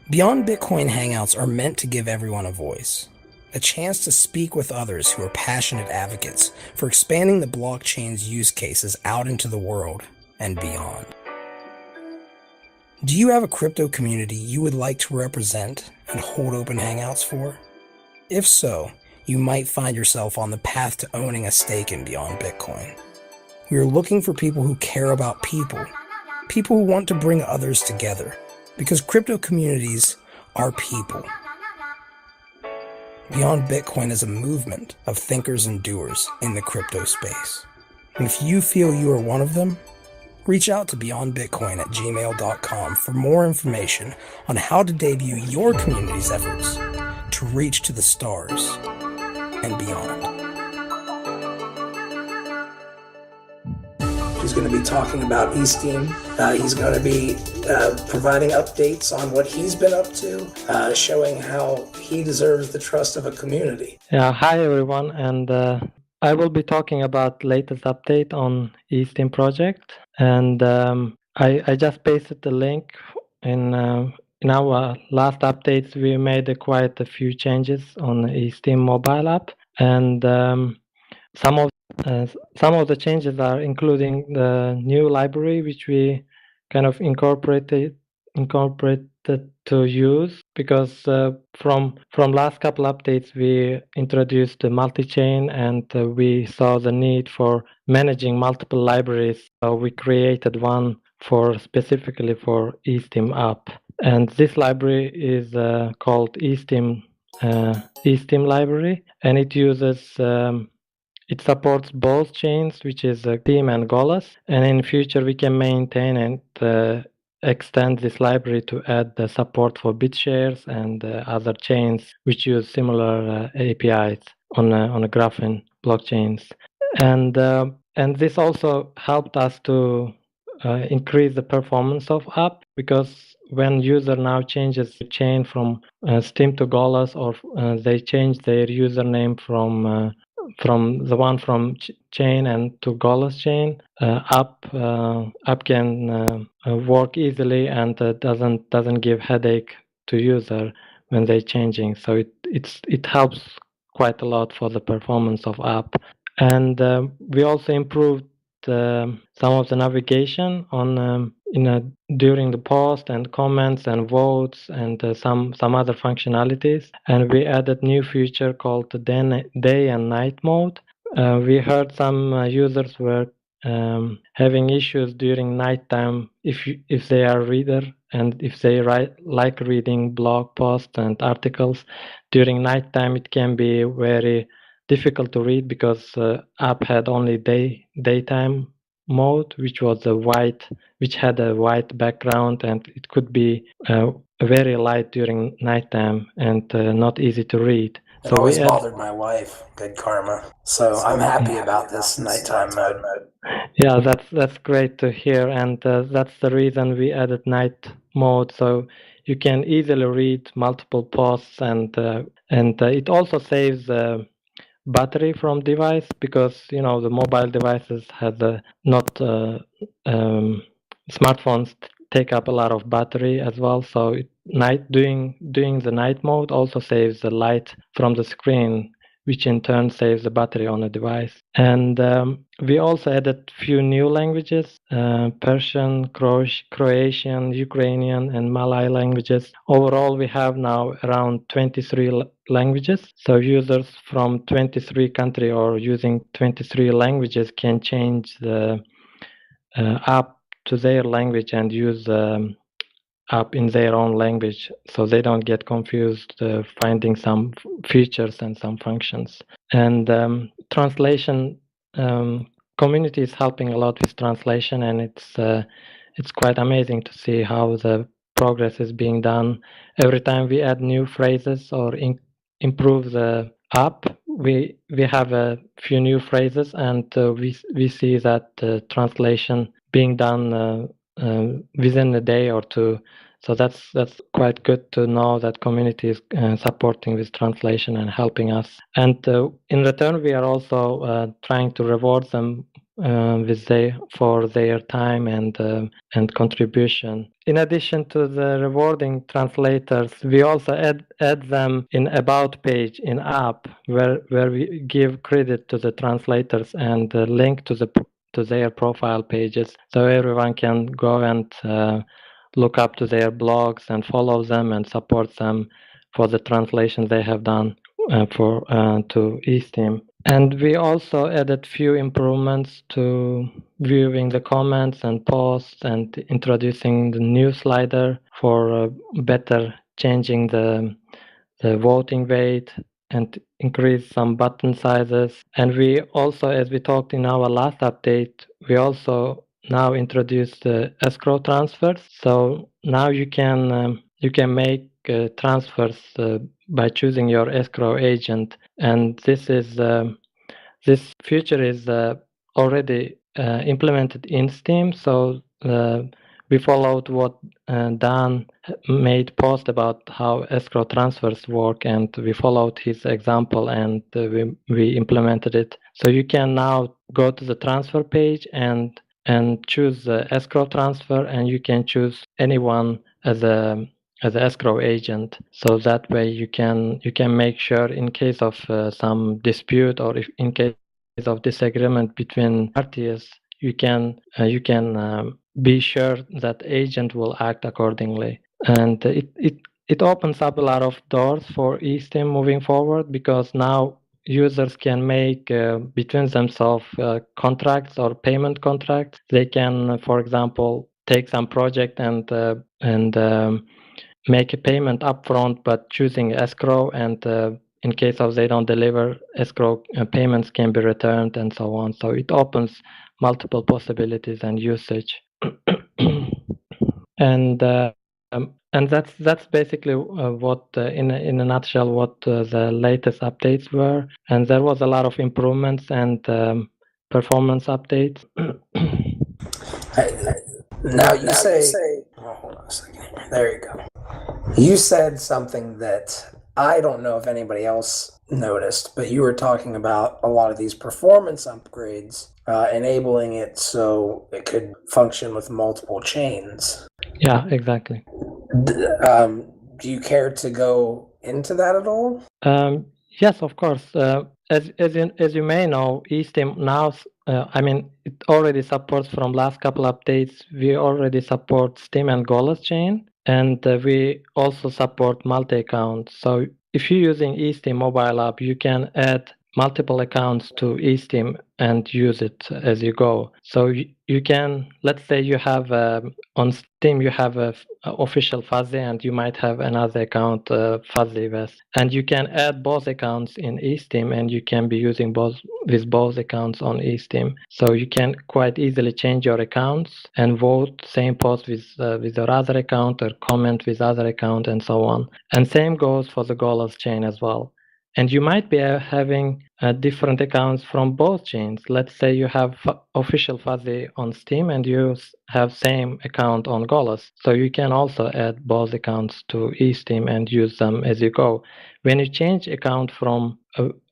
Beyond Bitcoin Hangouts are meant to give everyone a voice, a chance to speak with others who are passionate advocates for expanding the blockchain's use cases out into the world and beyond. Do you have a crypto community you would like to represent and hold open hangouts for? If so, you might find yourself on the path to owning a stake in Beyond Bitcoin. We are looking for people who care about people who want to bring others together, because crypto communities are people. Beyond Bitcoin is a movement of thinkers and doers in the crypto space. And if you feel you are one of them, reach out to beyondbitcoin@gmail.com for more information on how to debut your community's efforts to reach to the stars and beyond. He's going to be talking about eSteem. He's going to be providing updates on what he's been up to, showing how he deserves the trust of a community. Yeah, hi everyone, and I will be talking about latest update on eSteem project, and I just pasted the link in our last updates. We made quite a few changes on the eSteem mobile app, and some of the changes are including the new library, which we kind of incorporated to use, because from last couple updates we introduced the multi-chain, and we saw the need for managing multiple libraries, so we created one specifically for eSteem app, and this library is called eSteem library, and it uses it supports both chains, which is Ethereum and Golas, and in future we can maintain and extend this library to add the support for BitShares and other chains which use similar APIs on a Graphene blockchains, and this also helped us to increase the performance of app, because when user now changes the chain from Steem to Golas, or they change their username from the one from chain and to Golas chain, app can work easily, and doesn't give headache to user when they changing. So it helps quite a lot for the performance of app, and we also improved some of the navigation on during the post and comments and votes, and some other functionalities, and we added new feature called the day and night mode. We heard some users were having issues during nighttime if they are reader, and if they like reading blog posts and articles during nighttime, it can be very difficult to read, because app had only daytime mode, which had a white background, and it could be very light during nighttime and not easy to read. It always bothered my wife, good karma. So I'm happy about this nighttime mode. Yeah, that's great to hear, and that's the reason we added night mode, so you can easily read multiple posts, and it also saves battery from device, because the mobile devices have not smartphones take up a lot of battery as well, so doing the night mode also saves the light from the screen, which in turn saves the battery on the device. And we also added few new languages: Persian, Croatian, Ukrainian, and Malay languages. Overall, we have now around 23 languages. So users from 23 countries or using 23 languages can change the app to their language and use app in their own language, so they don't get confused finding some features and some functions. And translation community is helping a lot with translation, and it's quite amazing to see how the progress is being done. Every time we add new phrases or improve the app, we have a few new phrases, and we see that translation being done within a day or two. So that's quite good to know that community is supporting this translation and helping us. And in return, we are also trying to reward them for their time and contribution. In addition to the rewarding translators, we also add them in About page in app where we give credit to the translators and link to their profile pages, so everyone can go and look up to their blogs and follow them and support them for the translation they have done to eSteem. And we also added few improvements to viewing the comments and posts and introducing the new slider for better changing the voting weight and increase some button sizes. And we also, as we talked in our last update, we also now introduced the escrow transfers. So now you can make transfers by choosing your escrow agent, and this feature is already implemented in Steam. So we followed what Dan made post about how escrow transfers work, and we followed his example, and we implemented it. So you can now go to the transfer page and choose the escrow transfer, and you can choose anyone as an escrow agent. So that way you can make sure in case of some dispute, or if in case of disagreement between parties, you can be sure that agent will act accordingly. And it opens up a lot of doors for eSteem moving forward, because now users can make between themselves contracts or payment contracts. They can, for example, take some project and make a payment upfront, but choosing escrow, and in case of they don't deliver, escrow payments can be returned and so on. So it opens multiple possibilities and usage. And that's basically what in a nutshell what the latest updates were. And there was a lot of improvements and performance updates. Now you say, oh, hold on a second. There you go. You said something that I don't know if anybody else noticed, but you were talking about a lot of these performance upgrades, enabling it so it could function with multiple chains. Yeah, exactly. Do you care to go into that at all? Yes, of course. As you may know, eSteem now, it already supports from last couple updates. We already support Steem and Golas chain, and we also support multi-account. So if you're using eSteem mobile app, you can add multiple accounts to eSteem and use it as you go. So you can, let's say you have on Steam you have a official Fuzzy, and you might have another account Fuzzy with, and you can add both accounts in eSteam, and you can be using both accounts on eSteam. So you can quite easily change your accounts and vote same post with your other account, or comment with other account, and so on. And same goes for the Golas chain as well. And you might be having different accounts from both chains. Let's say you have official Fuzzy on Steam and you have same account on Golas. So you can also add both accounts to eSteam and use them as you go. When you change account from,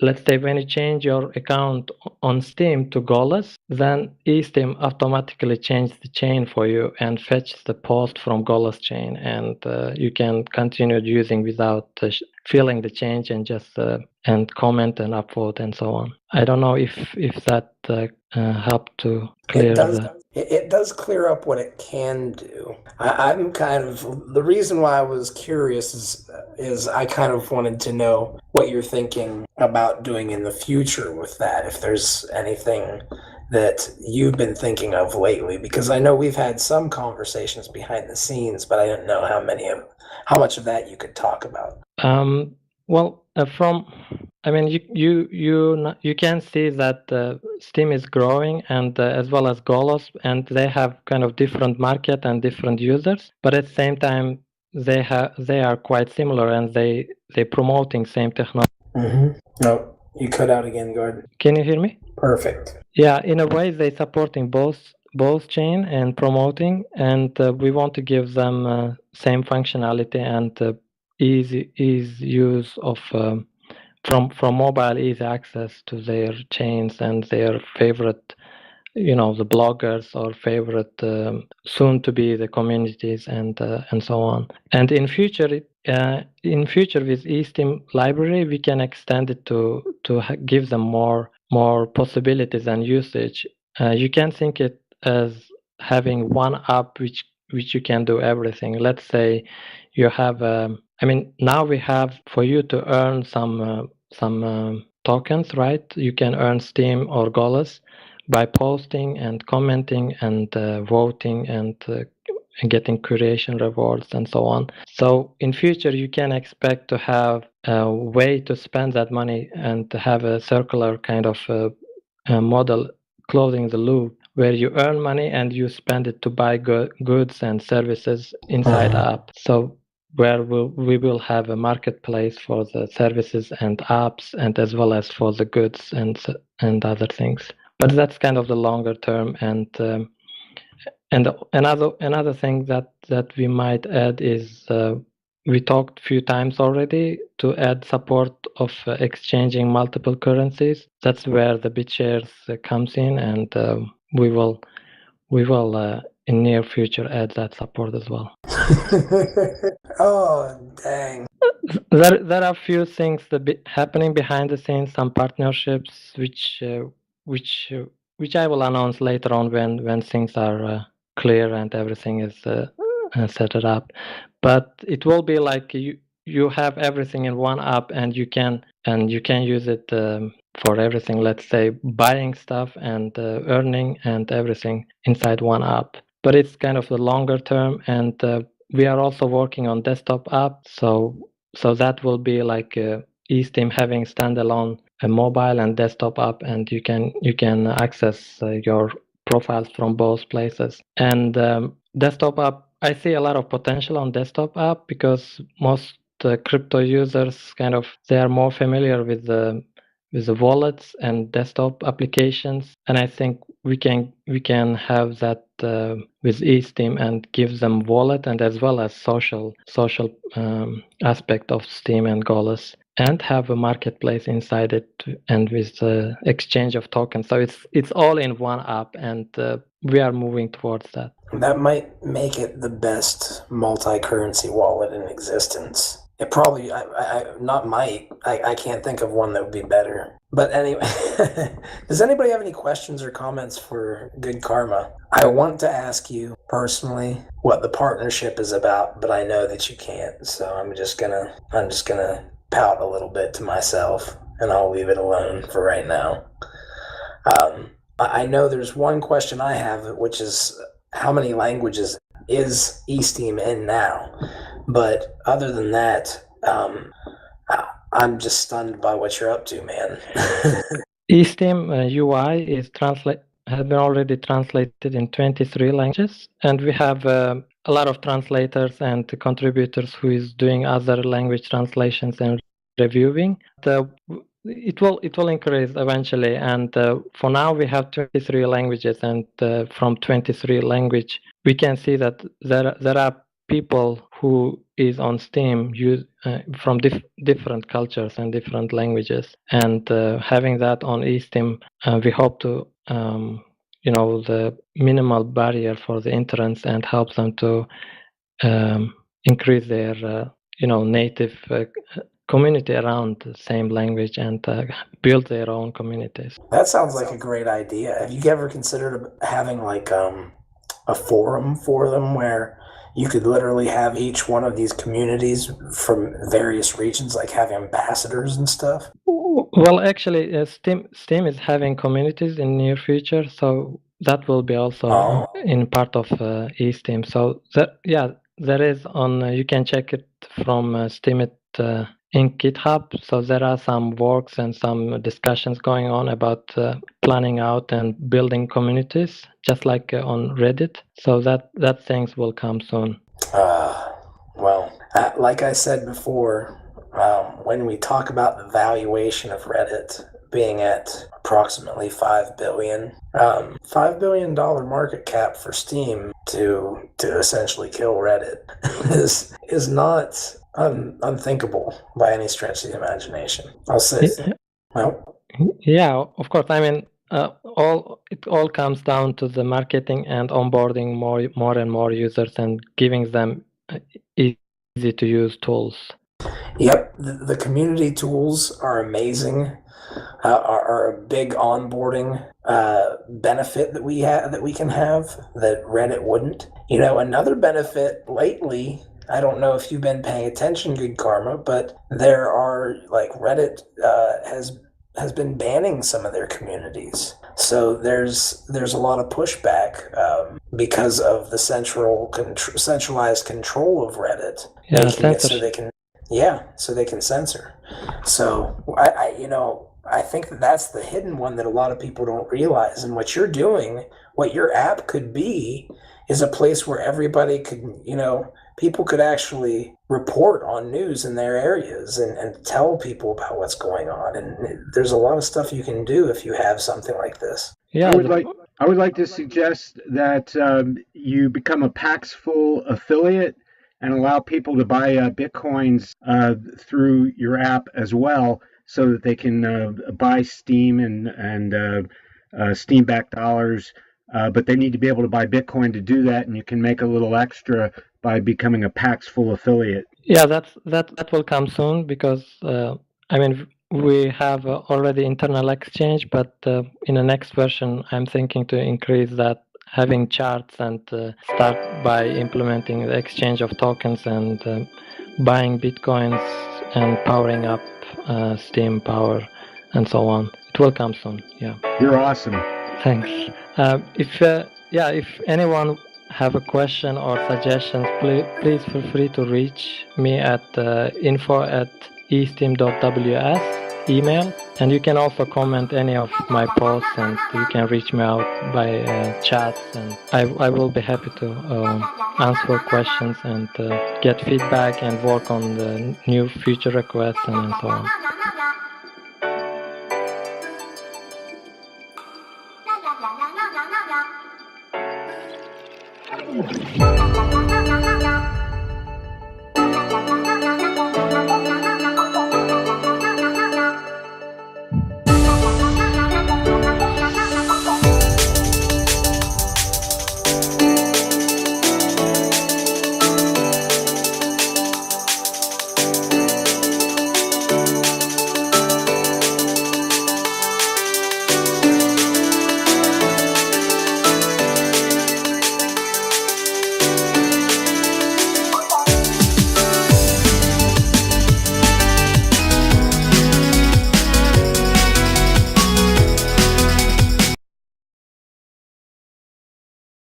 let's say when you change your account on Steam to Golas, then eSteam automatically changes the chain for you and fetches the post from Golas chain, and you can continue using without feeling the change, and just and comment and upvote and so on. I don't know if that helped to clear It does clear up what it can do. I'm kind of, the reason why I was curious is I kind of wanted to know what you're thinking about doing in the future with that, if there's anything that you've been thinking of lately, because I know we've had some conversations behind the scenes, but I didn't know how much of that you could talk about. Well, you can see that Steam is growing, and as well as Golos, and they have kind of different market and different users, but at the same time they are quite similar, and they promoting same technology. Mm-hmm. No, you cut out again, Gordon. Can you hear me? Perfect. Yeah, in a way they supporting both chain and promoting, and we want to give them same functionality and easy use of from mobile, easy access to their chains and their favorite the bloggers or favorite soon to be the communities and so on. And in future with eSteem library, we can extend it to give them more possibilities and usage. You can think it as having one app which you can do everything. Let's say you have now we have for you to earn some tokens, right? You can earn Steam or Golas by posting and commenting and voting and getting curation rewards and so on. So in future, you can expect to have a way to spend that money and to have a circular kind of model closing the loop where you earn money and you spend it to buy goods and services inside the app. So where we will have a marketplace for the services and apps, and as well as for the goods and other things. But that's kind of the longer term. And another thing that we might add is we talked a few times already to add support of exchanging multiple currencies. That's where the BitShares comes in, and we will in near future add that support as well. Oh, dang. There are a few things happening behind the scenes, some partnerships which I will announce later on when things are clear and everything is set it up. But it will be like you have everything in one app, and you can use it for everything. Let's say buying stuff and earning and everything inside one app. But it's kind of the longer term, and we are also working on desktop app. So that will be like eSteem having standalone mobile and desktop app, and you can access your profiles from both places. And desktop app, I see a lot of potential on desktop app because most crypto users they are more familiar with the wallets and desktop applications, and I think we can have that with eSteem and give them wallet and as well as social aspect of Steam and Golas, and have a marketplace inside it, and with the exchange of tokens. So it's all in one app, and we are moving towards that. That might make it the best multi-currency wallet in existence. It probably, I can't think of one that would be better. But anyway, does anybody have any questions or comments for Good Karma? I want to ask you personally what the partnership is about, but I know that you can't, so I'm just gonna pout a little bit to myself, and I'll leave it alone for right now. I know there's one question I have, which is how many languages is eSteem in now? But other than that, I'm just stunned by what you're up to, man. eSteem UI has been already translated in 23 languages, and we have a lot of translators and contributors who is doing other language translations and reviewing. It will increase eventually, and for now we have 23 languages, and from 23 language we can see that there are people who is on Steam from different cultures and different languages, and having that on eSteam, we hope to the minimal barrier for the entrance and help them to increase their native community around the same language and build their own communities. That sounds like a great idea. Have you ever considered having like a forum for them where you could literally have each one of these communities from various regions, like have ambassadors and stuff? Well, actually, Steam is having communities in near future, so that will be also in part of eSteam. So there is on. You can check it from Steemit in GitHub. So there are some works and some discussions going on about planning out and building communities, just like on Reddit. So that things will come soon. Like I said before, when we talk about the valuation of Reddit being at approximately $5 billion, $5 billion market cap for Steam to essentially kill Reddit is not unthinkable by any stretch of the imagination. I'll say. Yeah, of course. I mean, it all comes down to the marketing and onboarding more and more users and giving them easy to use tools. Yep, the community tools are amazing. Are a big onboarding benefit that we can have that Reddit wouldn't. You know, another benefit lately, I don't know if you've been paying attention, Good Karma, but there are like Reddit has been banning some of their communities. So there's a lot of pushback because of the centralized control of Reddit, Yeah, making it censorship. so they can censor. So I think that's the hidden one that a lot of people don't realize. And what you're doing, what your app could be, is a place where everybody could, people could actually report on news in their areas and tell people about what's going on. And there's a lot of stuff you can do if you have something like this. Yeah, I would like to suggest that you become a Paxful affiliate and allow people to buy Bitcoins through your app as well, so that they can buy Steam and Steam-backed dollars. But they need to be able to buy Bitcoin to do that, and you can make a little extra by becoming a Paxful affiliate. Yeah, that will come soon because we have already internal exchange, but in the next version, I'm thinking to increase that, having charts and start by implementing the exchange of tokens and buying bitcoins and powering up Steam power and so on. It will come soon. Yeah. You're awesome. Thanks. If anyone have a question or suggestions, please feel free to reach me at info@eSteem.ws email, and you can also comment any of my posts, and you can reach me out by chats, and I will be happy to answer questions and get feedback and work on the new feature requests and so on. La la la la la la.